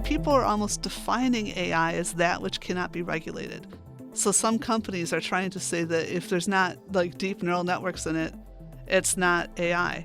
People are almost defining AI as that which cannot be regulated. So some companies are trying to say that if there's not like deep neural networks in it, it's not AI.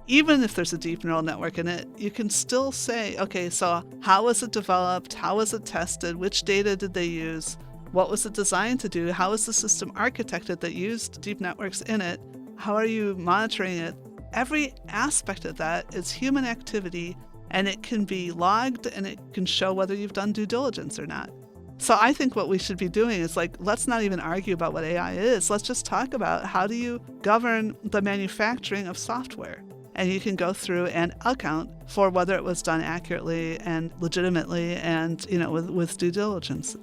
Even if there's a deep neural network in it, you can still say, okay, so how was it developed? How was it tested? Which data did they use? What was it designed to do? How is the system architected that used deep networks in it? How are you monitoring it? Every aspect of that is human activity, and it can be logged and it can show whether you've done due diligence or not. So I think what we should be doing is let's not even argue about what AI is. Let's just talk about how do you govern the manufacturing of software? And you can go through and account for whether it was done accurately and legitimately and, with due diligence.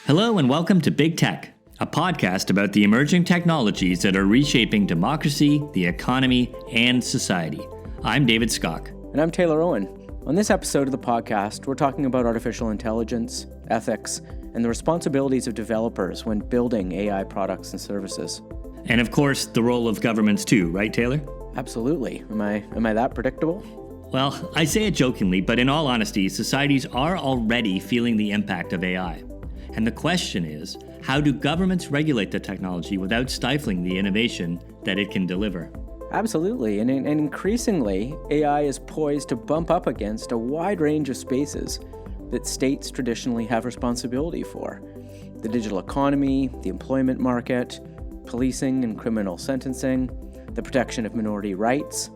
Hello and welcome to Big Tech, a podcast about the emerging technologies that are reshaping democracy, the economy, and society. I'm David Skok. And I'm Taylor Owen. On this episode of the podcast, we're talking about artificial intelligence, ethics, and the responsibilities of developers when building AI products and services. And of course, the role of governments too, right, Taylor? Absolutely. Am I that predictable? Well, I say it jokingly, but in all honesty, societies are already feeling the impact of AI. And the question is, how do governments regulate the technology without stifling the innovation that it can deliver? Absolutely. And increasingly, AI is poised to bump up against a wide range of spaces that states traditionally have responsibility for. The digital economy, the employment market, policing and criminal sentencing, the protection of minority rights.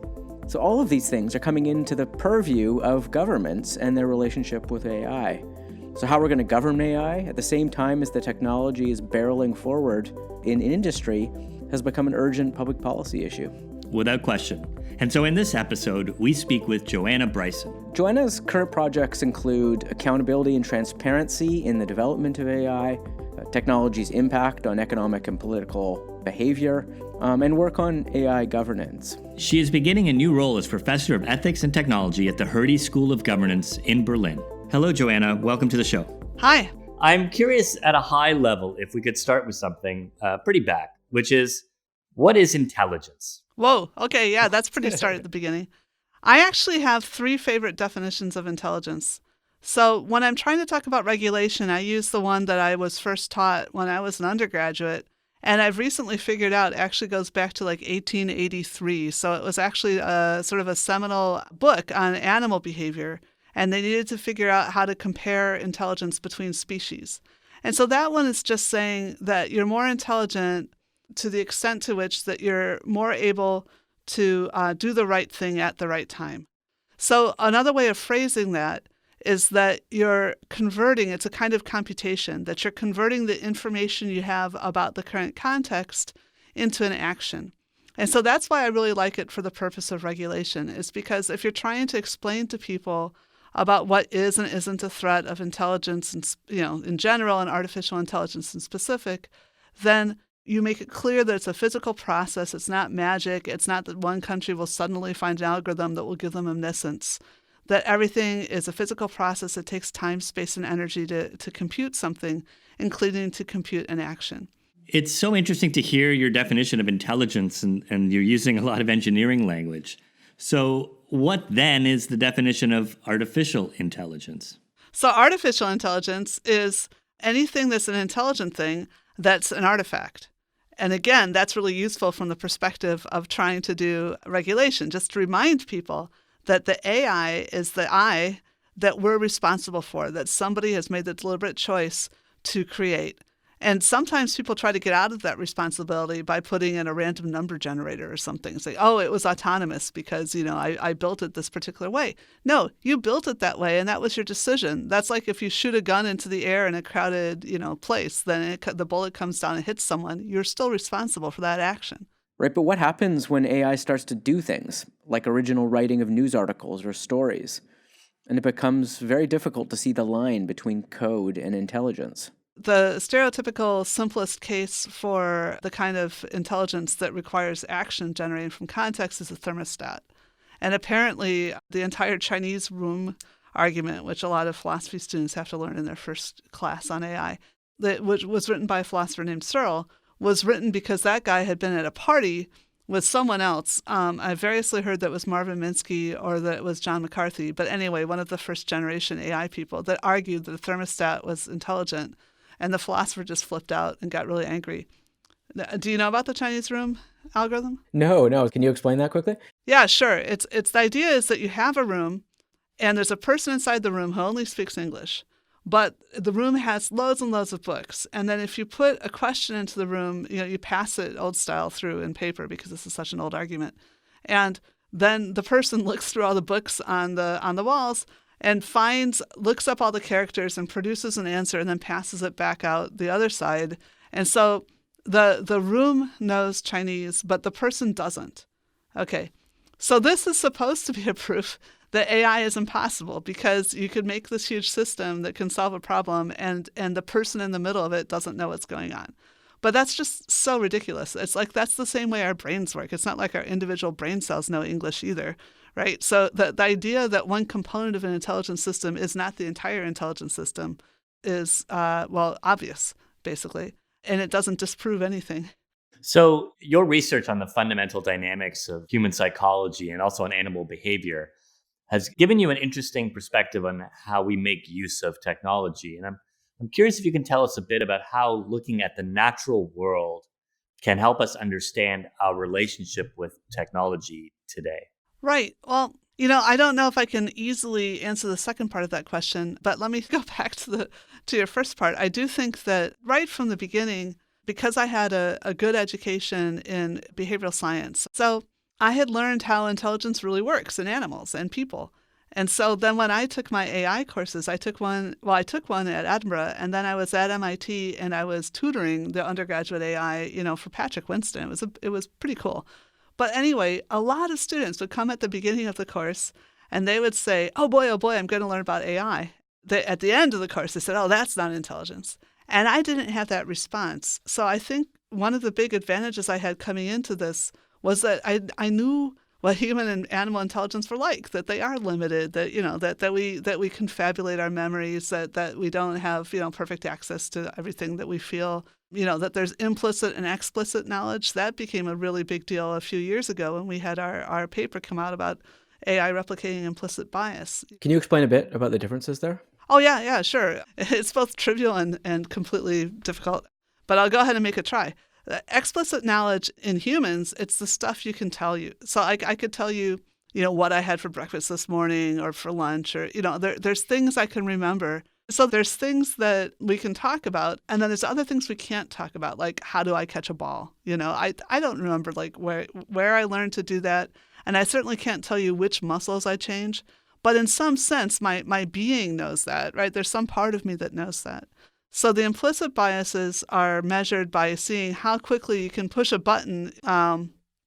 So all of these things are coming into the purview of governments and their relationship with AI. So how we're going to govern AI at the same time as the technology is barreling forward in industry has become an urgent public policy issue. Without question. And so in this episode, we speak with Joanna Bryson. Joanna's current projects include accountability and transparency in the development of AI, technology's impact on economic and political behavior, and work on AI governance. She is beginning a new role as Professor of Ethics and Technology at the Hertie School of Governance in Berlin. Hello, Joanna. Welcome to the show. Hi. I'm curious at a high level if we could start with something pretty back, which is, what is intelligence? Whoa. Okay. Yeah, that's pretty start at the beginning. I actually have three favorite definitions of intelligence. So when I'm trying to talk about regulation, I use the one that I was first taught when I was an undergraduate. And I've recently figured out it actually goes back to 1883. So it was actually sort of a seminal book on animal behavior. And they needed to figure out how to compare intelligence between species. And so that one is just saying that you're more intelligent to the extent to which that you're more able to do the right thing at the right time. So another way of phrasing that is that you're converting, it's a kind of computation, that you're converting the information you have about the current context into an action. And so that's why I really like it for the purpose of regulation, is because if you're trying to explain to people about what is and isn't a threat of intelligence, and, in general, and artificial intelligence in specific, then you make it clear that it's a physical process. It's not magic. It's not that one country will suddenly find an algorithm that will give them omniscience. That everything is a physical process that takes time, space, and energy to compute something, including to compute an action. It's so interesting to hear your definition of intelligence, and you're using a lot of engineering language. So what then is the definition of artificial intelligence? So artificial intelligence is anything that's an intelligent thing that's an artifact. And again, that's really useful from the perspective of trying to do regulation, just to remind people that the AI is the I that we're responsible for, that somebody has made the deliberate choice to create. And sometimes people try to get out of that responsibility by putting in a random number generator or something. Say, oh, it was autonomous because, I built it this particular way. No, you built it that way, and that was your decision. That's like if you shoot a gun into the air in a crowded, place, then the bullet comes down and hits someone. You're still responsible for that action. Right, but what happens when AI starts to do things, like original writing of news articles or stories, and it becomes very difficult to see the line between code and intelligence? The stereotypical simplest case for the kind of intelligence that requires action generating from context is a thermostat. And apparently the entire Chinese room argument, which a lot of philosophy students have to learn in their first class on AI, which was written by a philosopher named Searle, was written because that guy had been at a party with someone else. I variously heard that it was Marvin Minsky or that it was John McCarthy. But anyway, one of the first generation AI people that argued that a thermostat was intelligent. And the philosopher just flipped out and got really angry. Do you know about the Chinese room algorithm? No. Can you explain that quickly? Yeah, sure. It's the idea is that you have a room and there's a person inside the room who only speaks English. But the room has loads and loads of books. And then if you put a question into the room, you pass it old style through in paper because this is such an old argument. And then the person looks through all the books on the walls and looks up all the characters and produces an answer and then passes it back out the other side. And so the room knows Chinese, but the person doesn't. Okay. So this is supposed to be a proof that AI is impossible because you could make this huge system that can solve a problem and the person in the middle of it doesn't know what's going on. But that's just so ridiculous. It's like that's the same way our brains work. It's not like our individual brain cells know English either, right? So the idea that one component of an intelligence system is not the entire intelligence system is, obvious, basically. And it doesn't disprove anything. So your research on the fundamental dynamics of human psychology and also on animal behavior has given you an interesting perspective on how we make use of technology. And I'm curious if you can tell us a bit about how looking at the natural world can help us understand our relationship with technology today. Right. Well, I don't know if I can easily answer the second part of that question, but let me go back to your first part. I do think that right from the beginning, because I had a good education in behavioral science, so I had learned how intelligence really works in animals and people. And so then when I took my AI courses, I took one at Edinburgh, and then I was at MIT and I was tutoring the undergraduate AI, for Patrick Winston. It was pretty cool. But anyway, a lot of students would come at the beginning of the course and they would say, oh boy, I'm going to learn about AI. At the end of the course, they said, oh, that's not intelligence. And I didn't have that response. So I think one of the big advantages I had coming into this was that I knew what human and animal intelligence were like, that they are limited, that we confabulate our memories, that we don't have, perfect access to everything that we feel, that there's implicit and explicit knowledge. That became a really big deal a few years ago when we had our paper come out about AI replicating implicit bias. Can you explain a bit about the differences there? Oh, yeah, sure. It's both trivial and completely difficult, but I'll go ahead and make a try. Explicit knowledge in humans, it's the stuff you can tell you. So I could tell you, what I had for breakfast this morning or for lunch, or, there's things I can remember. So there's things that we can talk about, and then there's other things we can't talk about, like how do I catch a ball? I don't remember like where I learned to do that, and I certainly can't tell you which muscles I change. But in some sense, my being knows that, right? There's some part of me that knows that. So the implicit biases are measured by seeing how quickly you can push a button.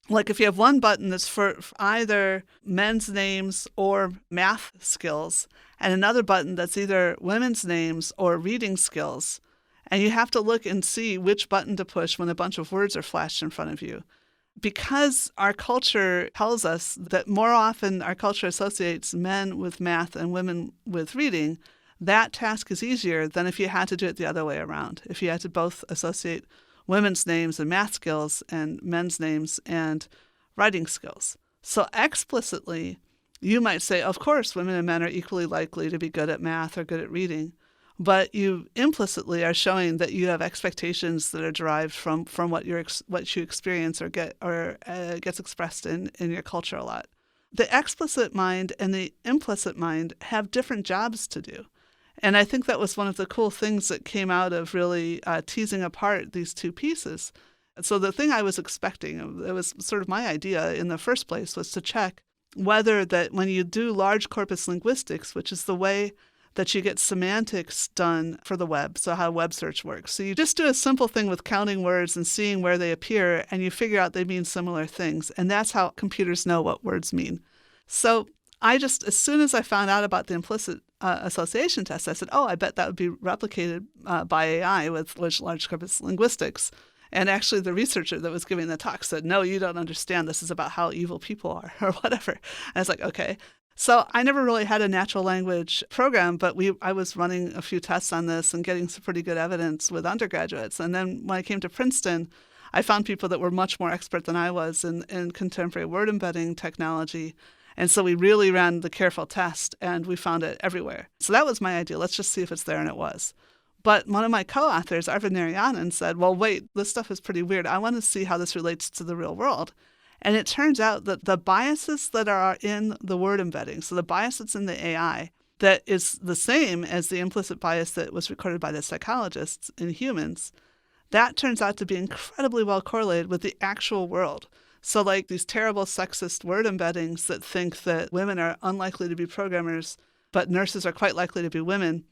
Like if you have one button that's for either men's names or math skills, and another button that's either women's names or reading skills, and you have to look and see which button to push when a bunch of words are flashed in front of you. Because our culture tells us that more often our culture associates men with math and women with reading, that task is easier than if you had to do it the other way around. If you had to both associate women's names and math skills and men's names and writing skills. So explicitly, you might say, of course, women and men are equally likely to be good at math or good at reading. But you implicitly are showing that you have expectations that are derived from what you experience or gets expressed in your culture a lot. The explicit mind and the implicit mind have different jobs to do. And I think that was one of the cool things that came out of really teasing apart these two pieces. So the thing I was expecting, it was sort of my idea in the first place, was to check whether that when you do large corpus linguistics, which is the way that you get semantics done for the web, so how web search works. So you just do a simple thing with counting words and seeing where they appear, and you figure out they mean similar things. And that's how computers know what words mean. So I just, as soon as I found out about the implicit association test, I said, oh, I bet that would be replicated by AI with large corpus linguistics. And actually the researcher that was giving the talk said, no, you don't understand. This is about how evil people are or whatever. And I was like, okay. So I never really had a natural language program, but I was running a few tests on this and getting some pretty good evidence with undergraduates. And then when I came to Princeton, I found people that were much more expert than I was in contemporary word embedding technology. And so we really ran the careful test, and we found it everywhere. So that was my idea. Let's just see if it's there, and it was. But one of my co-authors, Arvind Narayanan, said, well, wait, this stuff is pretty weird. I want to see how this relates to the real world. And it turns out that the biases that are in the word embedding, so the bias that's in the AI, that is the same as the implicit bias that was recorded by the psychologists in humans, that turns out to be incredibly well correlated with the actual world. So like these terrible sexist word embeddings that think that women are unlikely to be programmers, but nurses are quite likely to be women,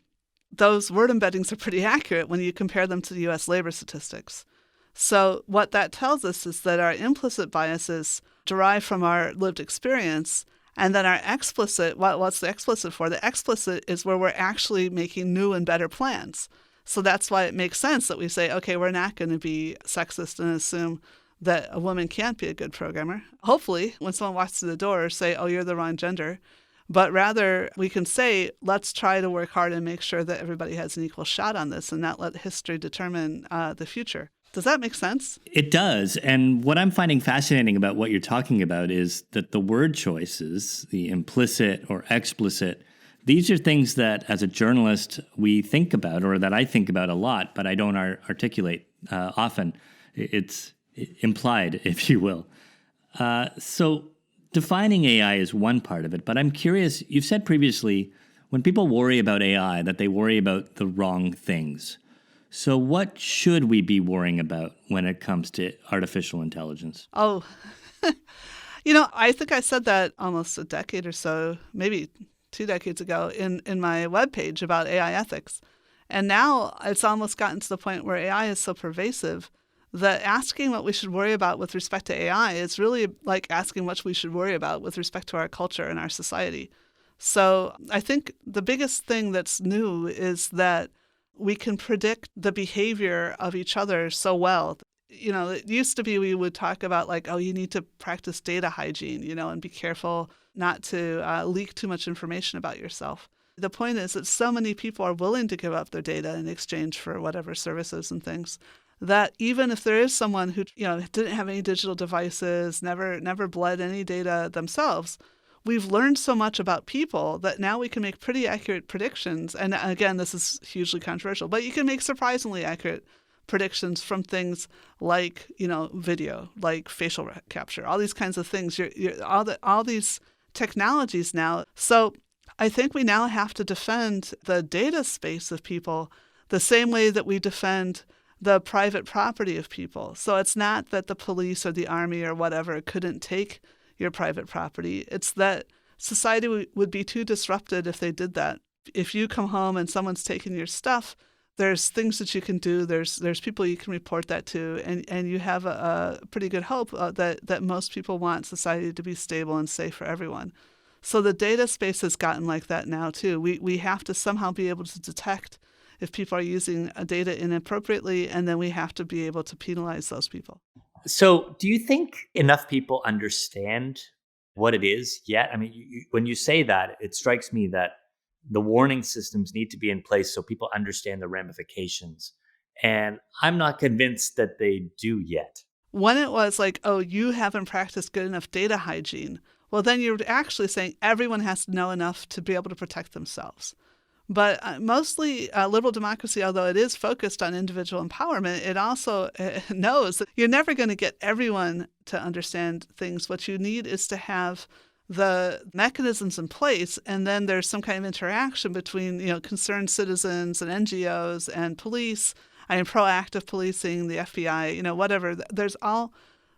those word embeddings are pretty accurate when you compare them to the U.S. labor statistics. So what that tells us is that our implicit biases derive from our lived experience, and then our explicit, what's the explicit for? The explicit is where we're actually making new and better plans. So that's why it makes sense that we say, okay, we're not going to be sexist and assume that a woman can't be a good programmer. Hopefully, when someone walks through the door, say, oh, you're the wrong gender. But rather, we can say, let's try to work hard and make sure that everybody has an equal shot on this and not let history determine the future. Does that make sense? It does. And what I'm finding fascinating about what you're talking about is that the word choices, the implicit or explicit, these are things that as a journalist we think about, or that I think about a lot, but I don't articulate often. It's implied, if you will. So defining AI is one part of it, but I'm curious, you've said previously, when people worry about AI, that they worry about the wrong things. So what should we be worrying about when it comes to artificial intelligence? Oh, I think I said that almost a decade or so, maybe 2 decades ago in my webpage about AI ethics. And now it's almost gotten to the point where AI is so pervasive that asking what we should worry about with respect to AI is really like asking what we should worry about with respect to our culture and our society. So I think the biggest thing that's new is that we can predict the behavior of each other so well. It used to be we would talk about like, oh, you need to practice data hygiene, and be careful not to leak too much information about yourself. The point is that so many people are willing to give up their data in exchange for whatever services and things, that even if there is someone who didn't have any digital devices, never bled any data themselves, we've learned so much about people that now we can make pretty accurate predictions. And again, this is hugely controversial, but you can make surprisingly accurate predictions from things like video, like facial capture, all these kinds of things. All these technologies now. So I think we now have to defend the data space of people the same way that we defend the private property of people. So it's not that the police or the army or whatever couldn't take your private property. It's that society would be too disrupted if they did that. If you come home and someone's taking your stuff, there's things that you can do. There's people you can report that to, and you have a pretty good hope that most people want society to be stable and safe for everyone. So the data space has gotten like that now too. We have to somehow be able to detect if people are using data inappropriately, and then we have to be able to penalize those people. So do you think enough people understand what it is yet? I mean, when you say that, it strikes me that the warning systems need to be in place so people understand the ramifications. And I'm not convinced that they do yet. When it was like, oh, you haven't practiced good enough data hygiene, well, then you're actually saying everyone has to know enough to be able to protect themselves. But mostly liberal democracy, although it is focused on individual empowerment, it also knows that you're never going to get everyone to understand things. What you need is to have the mechanisms in place, and then there's some kind of interaction between concerned citizens and NGOs and police. Proactive policing, the FBI, whatever. There's all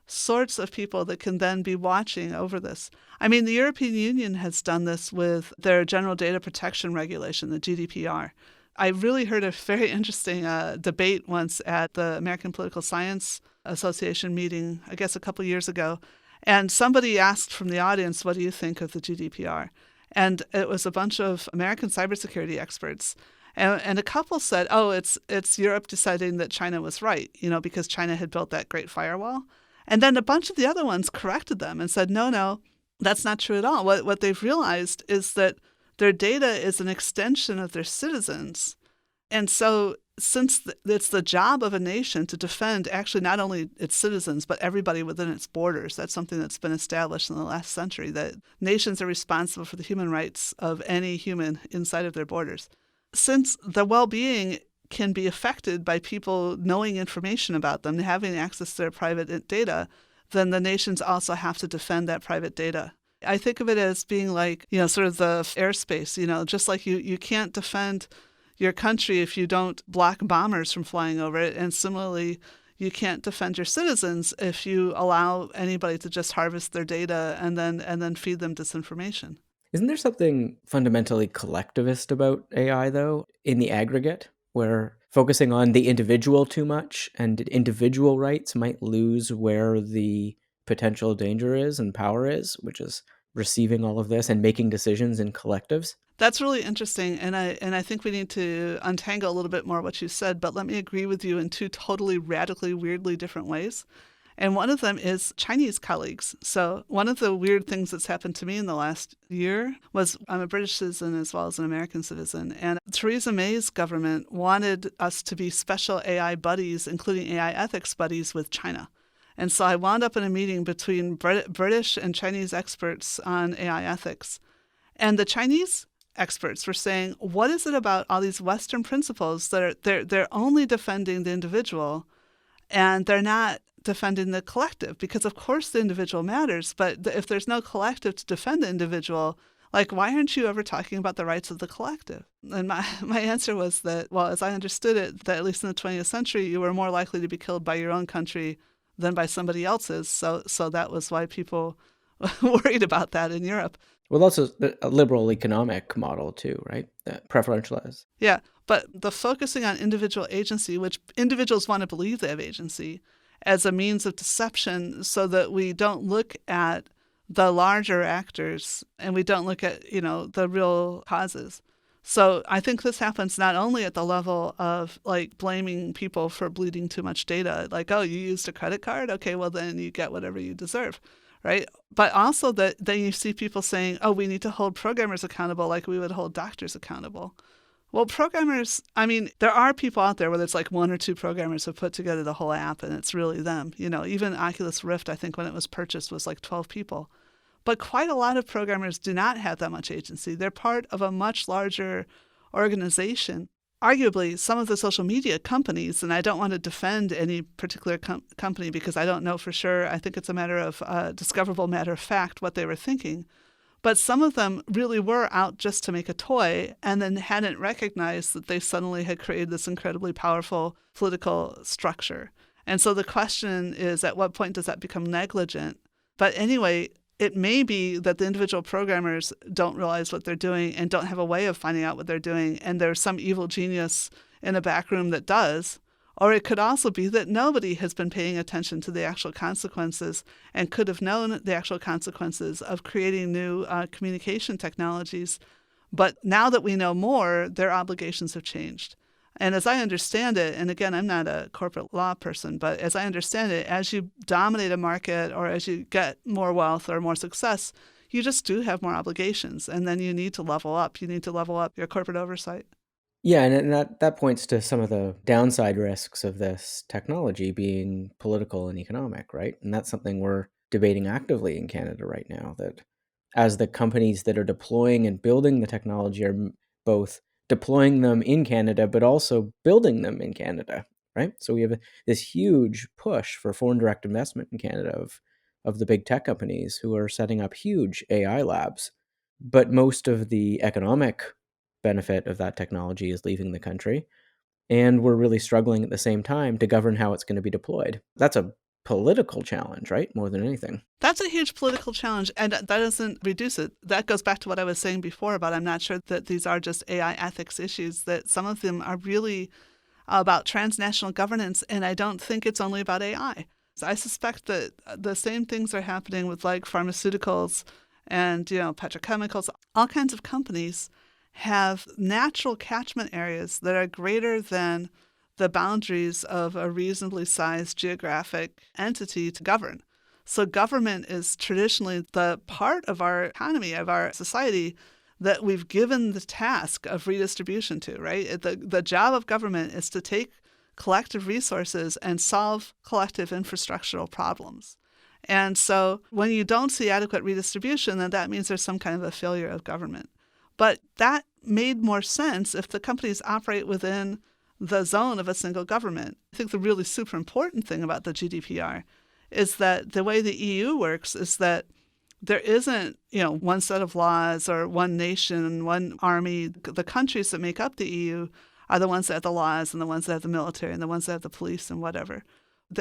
sorts of people that can then be watching over this. The European Union has done this with their General Data Protection Regulation, the GDPR. I really heard a very interesting debate once at the American Political Science Association meeting, I guess a couple of years ago. And somebody asked from the audience, what do you think of the GDPR? And it was a bunch of American cybersecurity experts. And a couple said, oh, it's Europe deciding that China was right, because China had built that great firewall. And then a bunch of the other ones corrected them and said, no, that's not true at all. What they've realized is that their data is an extension of their citizens. And so since it's the job of a nation to defend actually not only its citizens, but everybody within its borders. That's something that's been established in the last century, that nations are responsible for the human rights of any human inside of their borders. Since the well-being can be affected by people knowing information about them, having access to their private data, then the nations also have to defend that private data. I think of it as being like, sort of the airspace, just like you can't defend your country if you don't block bombers from flying over it. And similarly, you can't defend your citizens if you allow anybody to just harvest their data and then feed them disinformation. Isn't there something fundamentally collectivist about AI, though, in the aggregate, where focusing on the individual too much and individual rights might lose where the potential danger is and power is, which is receiving all of this and making decisions in collectives? That's really interesting, and I think we need to untangle a little bit more what you said, but let me agree with you in two totally radically, weirdly different ways. And one of them is Chinese colleagues. So one of the weird things that's happened to me in the last year was I'm a British citizen as well as an American citizen, and Theresa May's government wanted us to be special AI buddies, including AI ethics buddies with China. And so I wound up in a meeting between British and Chinese experts on AI ethics. And the Chinese experts were saying, what is it about all these Western principles that they're only defending the individual and they're not defending the collective? Because of course the individual matters, but if there's no collective to defend the individual, like, why aren't you ever talking about the rights of the collective? And my answer was that, well, as I understood it, that at least in the 20th century, you were more likely to be killed by your own country than by somebody else's. So that was why people worried about that in Europe. Well, also a liberal economic model too, right? Preferentialized. Yeah, but the focusing on individual agency, which individuals want to believe they have agency, as a means of deception so that we don't look at the larger actors and we don't look at, the real causes. So I think this happens not only at the level of like blaming people for bleeding too much data, like, oh, you used a credit card? Okay, well, then you get whatever you deserve. Right? But also that then you see people saying, oh, we need to hold programmers accountable like we would hold doctors accountable. Well, programmers, there are people out there where it's like one or two programmers have put together the whole app and it's really them. Even Oculus Rift, I think when it was purchased was like 12 people. But quite a lot of programmers do not have that much agency. They're part of a much larger organization. Arguably, some of the social media companies, and I don't want to defend any particular company because I don't know for sure. I think it's a matter of discoverable matter of fact what they were thinking. But some of them really were out just to make a toy and then hadn't recognized that they suddenly had created this incredibly powerful political structure. And so the question is, at what point does that become negligent? But anyway, it may be that the individual programmers don't realize what they're doing and don't have a way of finding out what they're doing, and there's some evil genius in a back room that does. Or it could also be that nobody has been paying attention to the actual consequences and could have known the actual consequences of creating new communication technologies. But now that we know more, their obligations have changed. And as I understand it, and again, I'm not a corporate law person, but as I understand it, as you dominate a market or as you get more wealth or more success, you just do have more obligations. And then you need to level up. You need to level up your corporate oversight. Yeah, and that points to some of the downside risks of this technology being political and economic, right? And that's something we're debating actively in Canada right now, that as the companies that are deploying and building the technology are both deploying them in Canada, but also building them in Canada, right? So we have this huge push for foreign direct investment in Canada of the big tech companies who are setting up huge AI labs. But most of the economic benefit of that technology is leaving the country. And we're really struggling at the same time to govern how it's going to be deployed. That's a political challenge, right? More than anything. That's a huge political challenge, and that doesn't reduce it. That goes back to what I was saying before about I'm not sure that these are just AI ethics issues, that some of them are really about transnational governance, and I don't think it's only about AI. So I suspect that the same things are happening with like pharmaceuticals and petrochemicals. All kinds of companies have natural catchment areas that are greater than the boundaries of a reasonably sized geographic entity to govern. So government is traditionally the part of our economy, of our society, that we've given the task of redistribution to, right? The job of government is to take collective resources and solve collective infrastructural problems. And so when you don't see adequate redistribution, then that means there's some kind of a failure of government. But that made more sense if the companies operate within the zone of a single government. I think the really super important thing about the GDPR is that the way the EU works is that there isn't, one set of laws or one nation, one army. The countries that make up the EU are the ones that have the laws and the ones that have the military and the ones that have the police and whatever.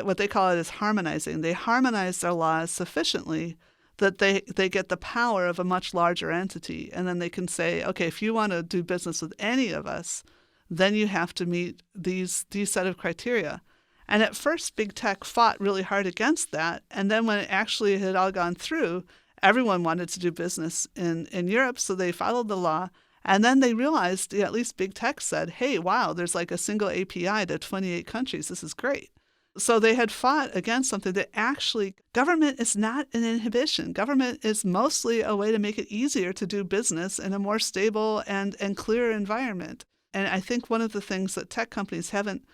What they call it is harmonizing. They harmonize their laws sufficiently that they get the power of a much larger entity. And then they can say, okay, if you want to do business with any of us, then you have to meet these set of criteria. And at first, big tech fought really hard against that. And then when it actually had all gone through, everyone wanted to do business in Europe, so they followed the law. And then they realized, at least big tech said, hey, wow, there's like a single API to 28 countries. This is great. So they had fought against something that actually, government is not an inhibition. Government is mostly a way to make it easier to do business in a more stable and clear environment. And I think one of the things that tech companies haven't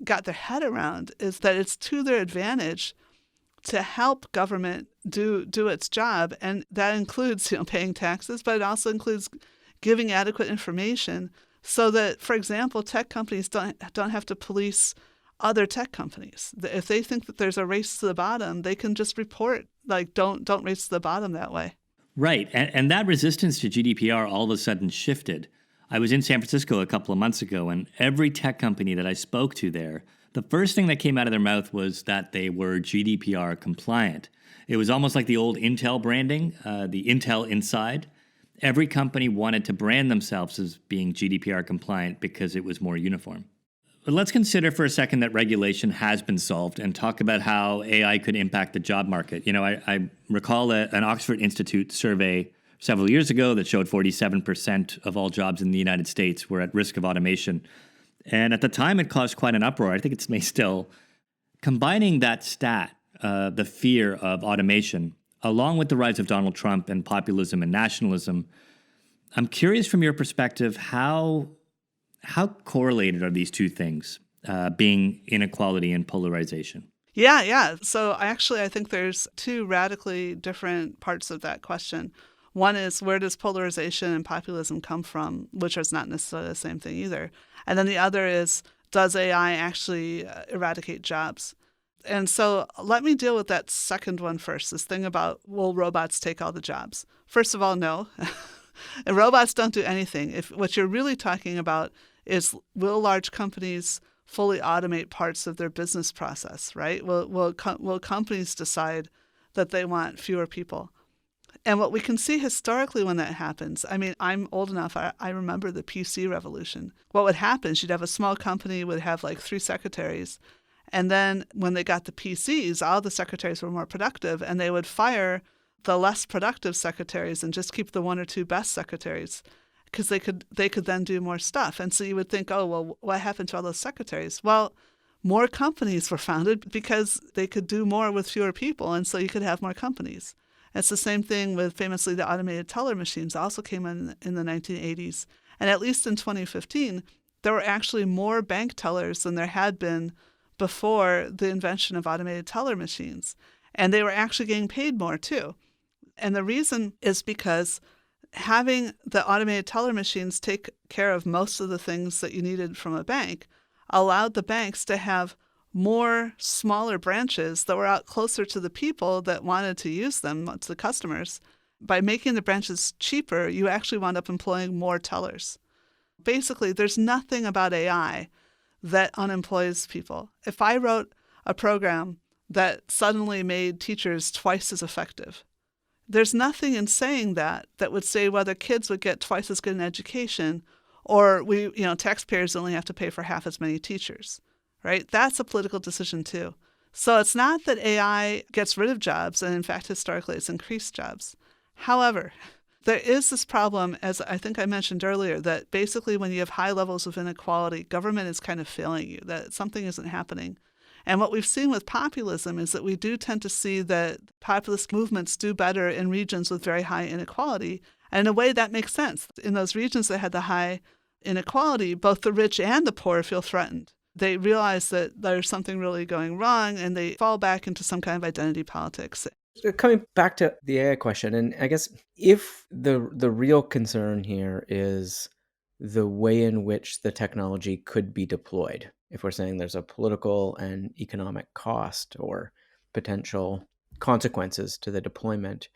got their head around is that it's to their advantage to help government do its job. And that includes, paying taxes, but it also includes giving adequate information so that, for example, tech companies don't have to police other tech companies. If they think that there's a race to the bottom, they can just report, like, don't race to the bottom that way. Right. And that resistance to GDPR all of a sudden shifted. I was in San Francisco a couple of months ago, and every tech company that I spoke to there, the first thing that came out of their mouth was that they were GDPR compliant. It was almost like the old Intel branding, the Intel inside. Every company wanted to brand themselves as being GDPR compliant because it was more uniform. But let's consider for a second that regulation has been solved and talk about how AI could impact the job market. I recall an Oxford Institute survey several years ago that showed 47% of all jobs in the United States were at risk of automation. And at the time, it caused quite an uproar. I think it may still. Combining that stat, the fear of automation, along with the rise of Donald Trump and populism and nationalism, I'm curious from your perspective, how correlated are these two things, being inequality and polarization? Yeah. So I think there's two radically different parts of that question. One is, where does polarization and populism come from, which is not necessarily the same thing either. And then the other is, does AI actually eradicate jobs? And so let me deal with that second one first, this thing about, will robots take all the jobs? First of all, no. Robots don't do anything. If what you're really talking about is, will large companies fully automate parts of their business process, right? Will companies decide that they want fewer people? And what we can see historically when that happens, I'm old enough, I remember the PC revolution. What would happen is you'd have a small company would have like 3 secretaries. And then when they got the PCs, all the secretaries were more productive, and they would fire the less productive secretaries and just keep the 1 or 2 best secretaries because they could then do more stuff. And so you would think, oh, well, what happened to all those secretaries? Well, more companies were founded because they could do more with fewer people, and so you could have more companies. It's the same thing with, famously, the automated teller machines also came in the 1980s. And at least in 2015, there were actually more bank tellers than there had been before the invention of automated teller machines. And they were actually getting paid more, too. And the reason is because having the automated teller machines take care of most of the things that you needed from a bank allowed the banks to have more smaller branches that were out closer to the people that wanted to use them, to the customers. By making the branches cheaper, you actually wound up employing more tellers. Basically, there's nothing about AI that unemploys people. If I wrote a program that suddenly made teachers twice as effective, there's nothing in saying that would say whether kids would get twice as good an education or taxpayers only have to pay for half as many teachers. Right? That's a political decision too. So it's not that AI gets rid of jobs, and in fact, historically, it's increased jobs. However, there is this problem, as I think I mentioned earlier, that basically when you have high levels of inequality, government is kind of failing you, that something isn't happening. And what we've seen with populism is that we do tend to see that populist movements do better in regions with very high inequality, And in a way that makes sense. In those regions that had the high inequality, both the rich and the poor feel threatened. They realize that there's something really going wrong, and they fall back into some kind of identity politics. Coming back to the AI question, and I guess if the real concern here is the way in which the technology could be deployed, if we're saying there's a political and economic cost or potential consequences to the deployment,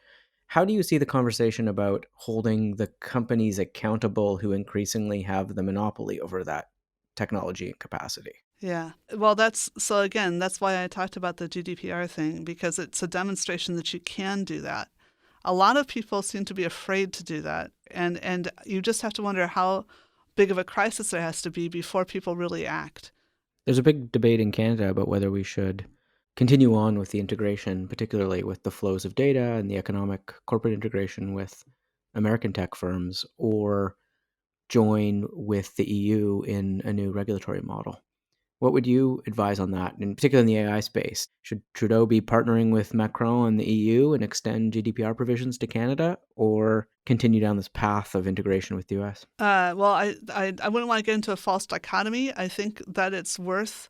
how do you see the conversation about holding the companies accountable who increasingly have the monopoly over that technology and capacity? Yeah. Well, that's why I talked about the GDPR thing, because it's a demonstration that you can do that. A lot of people seem to be afraid to do that. And you just have to wonder how big of a crisis there has to be before people really act. There's a big debate in Canada about whether we should continue on with the integration, particularly with the flows of data and the economic corporate integration with American tech firms, or join with the EU in a new regulatory model. What would you advise on that, in particular in the AI space? Should Trudeau be partnering with Macron and the EU and extend GDPR provisions to Canada, or continue down this path of integration with the US? Well, I wouldn't want to get into a false dichotomy. I think that it's worth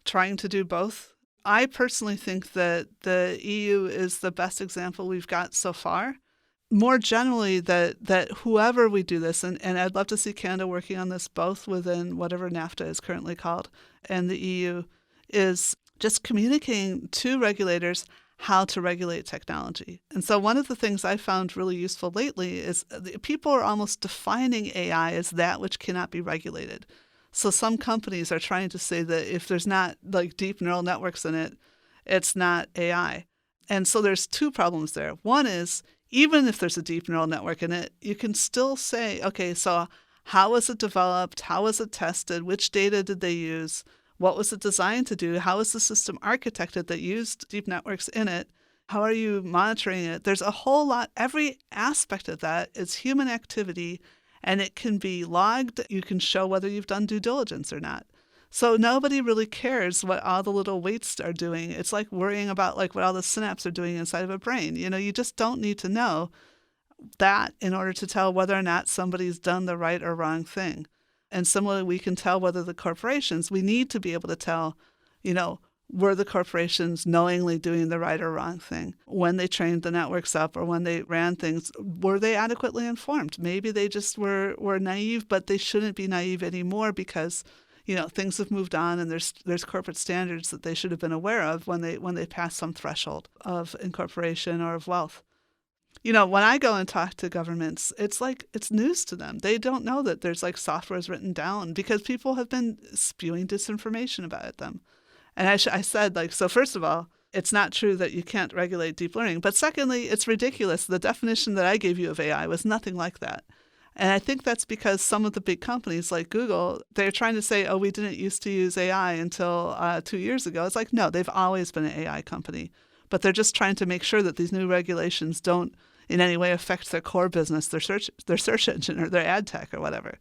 trying to do both. I personally think that the EU is the best example we've got so far. More generally, that whoever we do this, and I'd love to see Canada working on this both within whatever NAFTA is currently called and the EU, is just communicating to regulators how to regulate technology. And so one of the things I found really useful lately is people are almost defining AI as that which cannot be regulated. So some companies are trying to say that if there's not like deep neural networks in it, it's not AI. And so there's two problems there. One is, even if there's a deep neural network in it, you can still say, okay, so how was it developed? How was it tested? Which data did they use? What was it designed to do? How is the system architected that used deep networks in it? How are you monitoring it? There's a whole lot. Every aspect of that is human activity, and it can be logged. You can show whether you've done due diligence or not. So nobody really cares what all the little weights are doing. It's like worrying about like what all the synapses are doing inside of a brain. You just don't need to know that in order to tell whether or not somebody's done the right or wrong thing. And similarly, we can tell whether the corporations, we need to be able to tell, were the corporations knowingly doing the right or wrong thing? When they trained the networks up or when they ran things, were they adequately informed? Maybe they just were naive, but they shouldn't be naive anymore because things have moved on, and there's corporate standards that they should have been aware of when they pass some threshold of incorporation or of wealth. When I go and talk to governments, it's like it's news to them. They don't know that there's like software is written down because people have been spewing disinformation about them. And I said, so first of all, it's not true that you can't regulate deep learning. But secondly, it's ridiculous. The definition that I gave you of AI was nothing like that. And I think that's because some of the big companies like Google, they're trying to say, we didn't used to use AI until 2 years ago. It's like, no, they've always been an AI company. But they're just trying to make sure that these new regulations don't in any way affect their core business, their search engine or their ad tech or whatever.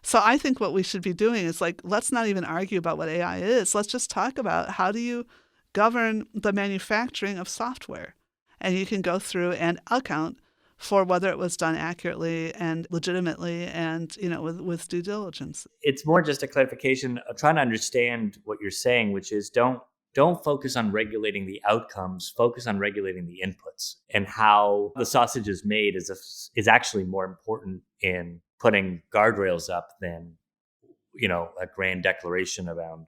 So I think what we should be doing is let's not even argue about what AI is. Let's just talk about how do you govern the manufacturing of software. And you can go through and account for whether it was done accurately and legitimately and, with due diligence. It's more just a clarification of trying to understand what you're saying, which is don't focus on regulating the outcomes, focus on regulating the inputs, and how the sausage is made is actually more important in putting guardrails up than, a grand declaration around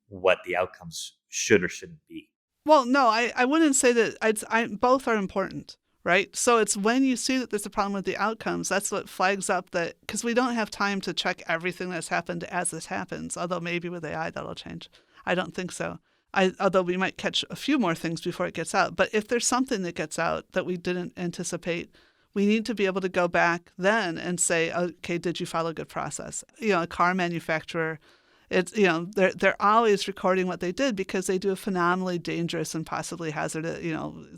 what the outcomes should or shouldn't be. Well, no, I wouldn't say that. Both are important. Right? So it's when you see that there's a problem with the outcomes, that's what flags up that, because we don't have time to check everything that's happened as this happens, although maybe with AI that'll change. I don't think so. Although we might catch a few more things before it gets out. But if there's something that gets out that we didn't anticipate, we need to be able to go back then and say, okay, did you follow a good process? A car manufacturer, it's, they're always recording what they did because they do a phenomenally dangerous and possibly hazardous,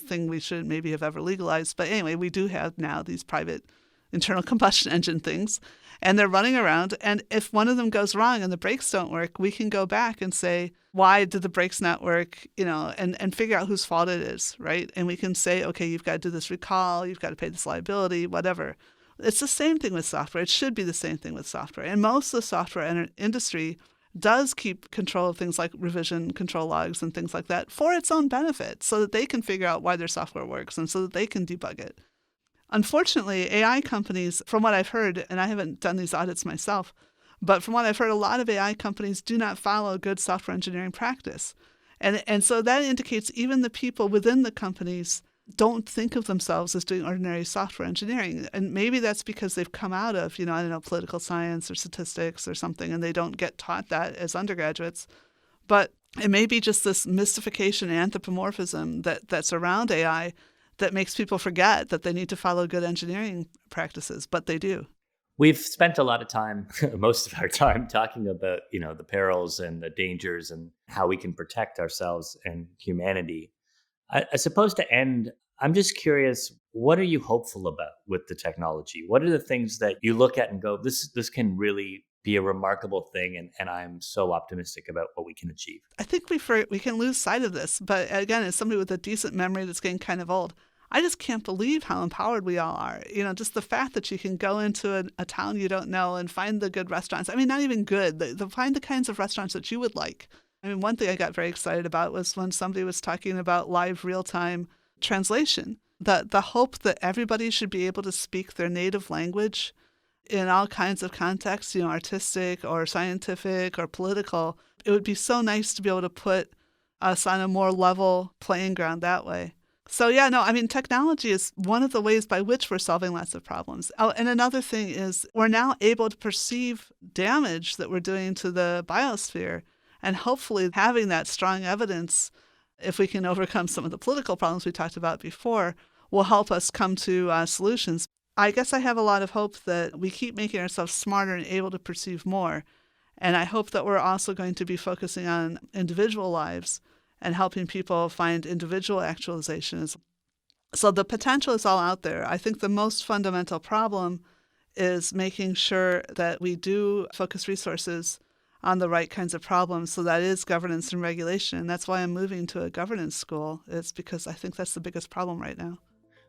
thing we shouldn't maybe have ever legalized. But anyway, we do have now these private internal combustion engine things, and they're running around. And if one of them goes wrong and the brakes don't work, we can go back and say, why did the brakes not work, and figure out whose fault it is, right? And we can say, okay, you've got to do this recall, you've got to pay this liability, whatever. It's the same thing with software. It should be the same thing with software. And most of the software industry does keep control of things like revision control logs and things like that for its own benefit, so that they can figure out why their software works and so that they can debug it. Unfortunately, AI companies, from what I've heard, and I haven't done these audits myself, but from what I've heard, a lot of AI companies do not follow good software engineering practice. And so that indicates even the people within the companies don't think of themselves as doing ordinary software engineering. And maybe that's because they've come out of, political science or statistics or something, and they don't get taught that as undergraduates. But it may be just this mystification and anthropomorphism that's around AI that makes people forget that they need to follow good engineering practices, but they do. We've spent a lot of time, most of our time, talking about, the perils and the dangers and how we can protect ourselves and humanity. I suppose to end, I'm just curious, what are you hopeful about with the technology? What are the things that you look at and go, this can really be a remarkable thing, and I'm so optimistic about what we can achieve? I think we can lose sight of this, but again, as somebody with a decent memory that's getting kind of old, I just can't believe how empowered we all are. Just the fact that you can go into a town you don't know and find the good restaurants. I mean, not even good, find the kinds of restaurants that you would like. I mean, one thing I got very excited about was when somebody was talking about live real-time translation, the hope that everybody should be able to speak their native language in all kinds of contexts, artistic or scientific or political. It would be so nice to be able to put us on a more level playing ground that way. So technology is one of the ways by which we're solving lots of problems. Oh, and another thing is we're now able to perceive damage that we're doing to the biosphere. And hopefully having that strong evidence, if we can overcome some of the political problems we talked about before, will help us come to solutions. I guess I have a lot of hope that we keep making ourselves smarter and able to perceive more. And I hope that we're also going to be focusing on individual lives and helping people find individual actualizations. So the potential is all out there. I think the most fundamental problem is making sure that we do focus resources on the right kinds of problems. So that is governance and regulation. And that's why I'm moving to a governance school. It's because I think that's the biggest problem right now.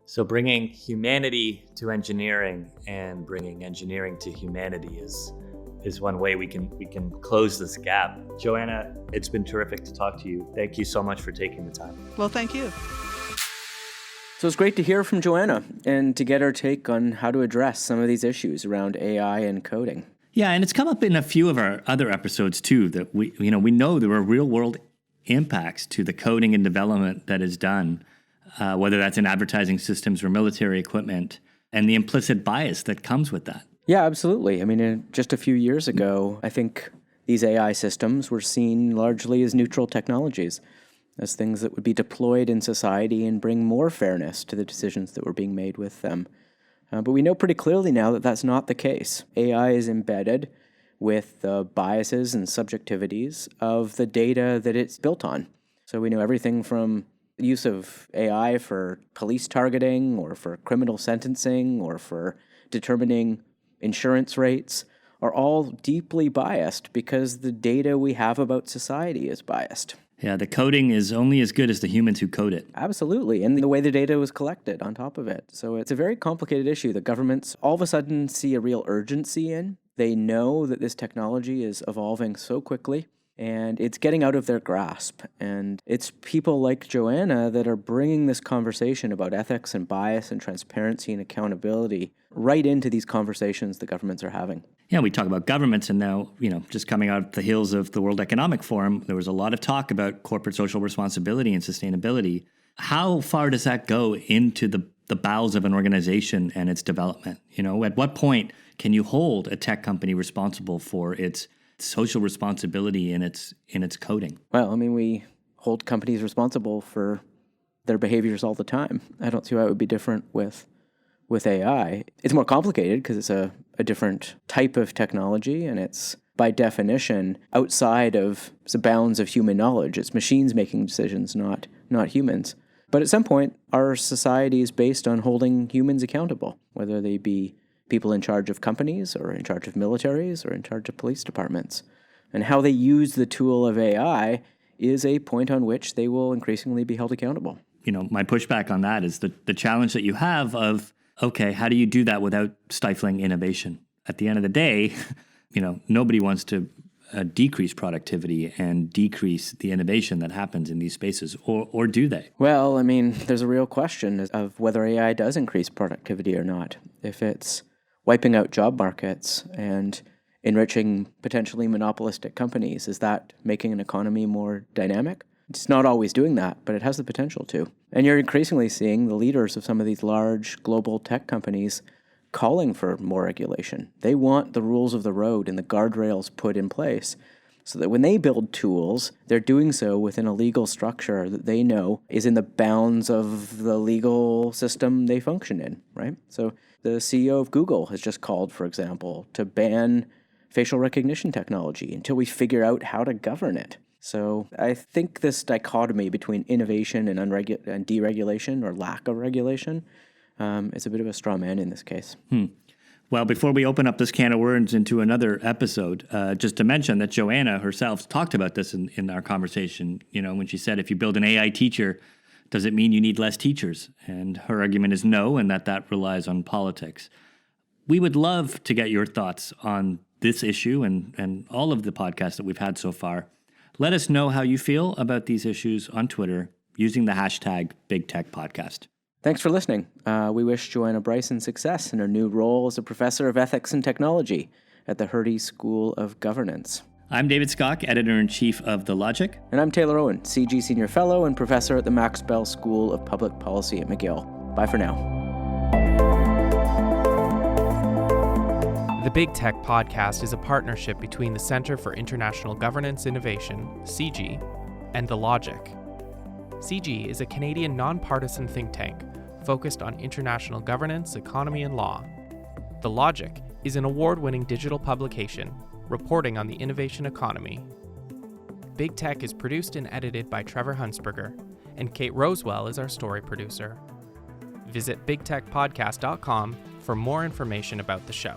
So bringing humanity to engineering and bringing engineering to humanity is one way we can close this gap. Joanna, it's been terrific to talk to you. Thank you so much for taking the time. Well, thank you. So it's great to hear from Joanna and to get her take on how to address some of these issues around AI and coding. Yeah, and it's come up in a few of our other episodes too, that we know there are real world impacts to the coding and development that is done, whether that's in advertising systems or military equipment, and the implicit bias that comes with that. Yeah, absolutely. I mean, just a few years ago, I think these AI systems were seen largely as neutral technologies, as things that would be deployed in society and bring more fairness to the decisions that were being made with them. But we know pretty clearly now that that's not the case. AI is embedded with the biases and subjectivities of the data that it's built on. So we know everything from the use of AI for police targeting or for criminal sentencing or for determining insurance rates are all deeply biased because the data we have about society is biased. Yeah, the coding is only as good as the humans who code it. Absolutely, and the way the data was collected on top of it. So it's a very complicated issue that governments all of a sudden see a real urgency in. They know that this technology is evolving so quickly, and it's getting out of their grasp. And it's people like Joanna that are bringing this conversation about ethics and bias and transparency and accountability right into these conversations that governments are having. Yeah, we talk about governments, and now, just coming out the heels of the World Economic Forum, there was a lot of talk about corporate social responsibility and sustainability. How far does that go into the bowels of an organization and its development? At what point can you hold a tech company responsible for its social responsibility in its coding? Well, I mean, we hold companies responsible for their behaviors all the time. I don't see why it would be different with AI. It's more complicated because it's a different type of technology, and it's by definition outside of the bounds of human knowledge. It's machines making decisions, not humans. But at some point, our society is based on holding humans accountable, whether they be people in charge of companies or in charge of militaries or in charge of police departments. And how they use the tool of AI is a point on which they will increasingly be held accountable. My pushback on that is the challenge that you have of Okay, how do you do that without stifling innovation? At the end of the day, nobody wants to decrease productivity and decrease the innovation that happens in these spaces, or do they? Well, I mean, there's a real question of whether AI does increase productivity or not. If it's wiping out job markets and enriching potentially monopolistic companies, is that making an economy more dynamic? It's not always doing that, but it has the potential to. And you're increasingly seeing the leaders of some of these large global tech companies calling for more regulation. They want the rules of the road and the guardrails put in place so that when they build tools, they're doing so within a legal structure that they know is in the bounds of the legal system they function in, right? So the CEO of Google has just called, for example, to ban facial recognition technology until we figure out how to govern it. So I think this dichotomy between innovation and deregulation or lack of regulation is a bit of a straw man in this case. Well, before we open up this can of worms into another episode, just to mention that Joanna herself talked about this in our conversation, when she said, if you build an AI teacher, does it mean you need less teachers? And her argument is no, and that relies on politics. We would love to get your thoughts on this issue and all of the podcasts that we've had so far. Let us know how you feel about these issues on Twitter using the hashtag BigTechPodcast. Thanks for listening. We wish Joanna Bryson success in her new role as a professor of ethics and technology at the Hertie School of Governance. I'm David Skok, editor-in-chief of The Logic. And I'm Taylor Owen, CG Senior Fellow and professor at the Max Bell School of Public Policy at McGill. Bye for now. The Big Tech Podcast is a partnership between the Center for International Governance Innovation, CG, and The Logic. CG is a Canadian nonpartisan think tank focused on international governance, economy, and law. The Logic is an award-winning digital publication reporting on the innovation economy. Big Tech is produced and edited by Trevor Hunsberger, and Kate Rosewell is our story producer. Visit bigtechpodcast.com for more information about the show.